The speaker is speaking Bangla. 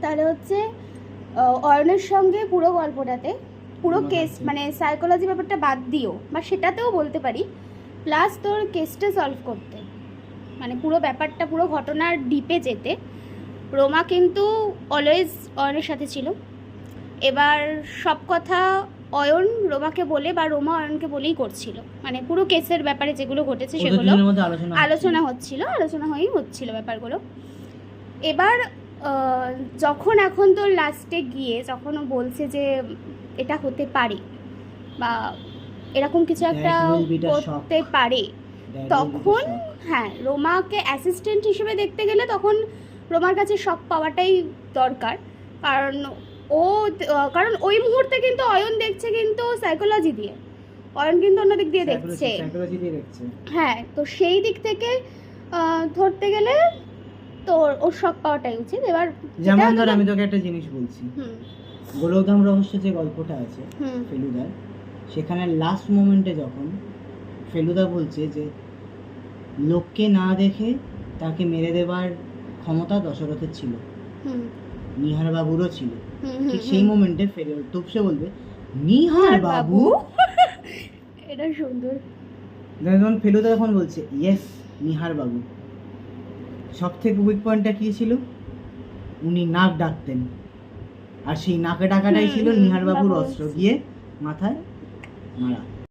তাহলে হচ্ছে অয়নের সঙ্গে পুরো গল্পটাতে পুরো কেস মানে সাইকোলজি ব্যাপারটা বাদ দিও বা সেটাতেও বলতে পারি, প্লাস তোর কেসটা সলভ করতে মানে পুরো ব্যাপারটা পুরো ঘটনার ডিপে যেতে রোমা কিন্তু অলওয়েজ অয়নের সাথে ছিল। এবার সব কথা অয়ন রোমাকে বলে বা রোমা অয়নকে বলেই করছিল, মানে পুরো কেসের ব্যাপারে যেগুলো ঘটেছে সেগুলো আলোচনা হয়েই হচ্ছিল ব্যাপারগুলো। এবার যখন এখন তো লাস্টে গিয়ে যখন ও বলছে যে এটা হতে পারে বা এরকম কিছু একটা করতে পারে, তখন হ্যাঁ রোমাকে অ্যাসিস্ট্যান্ট হিসেবে দেখতে গেলে তখন রোমার কাছে শক পাওয়াটাই দরকার। কারণ ওই মুহূর্তে কিন্তু অয়ন দেখছে কিন্তু সাইকোলজি দিয়ে, অয়ন কিন্তু অন্য দিক দিয়ে দেখছে। হ্যাঁ, তো সেই দিক থেকে ধরতে গেলে তোর ওর শক পাওয়াটাই উচিত। এবার যেমন ধর আমি তোকে একটা জিনিস বলছি, গোলকধাম রহস্য যে গল্পটা আছে ফেলুদার, সেখানে লাস্ট মোমেন্টে যখন ফেলুদা বলছে যে লোককে না দেখে তাকে মেরে দেবার ক্ষমতা দশরথের ছিল, নিহার বাবুরও ছিল, ঠিক সেই মোমেন্টে তুপসে বলবে নিহার বাবু। এটা সুন্দর। যখন ফেলুদা যখন বলছে ইয়েস নিহার বাবু, সব থেকে উইক পয়েন্টটা কি ছিল? উনি নাক ডাকতেন, আর সেই নাকে ডাকাটাই ছিল নিহার বাবুর অস্ত্র, গিয়ে মাথায় মারা।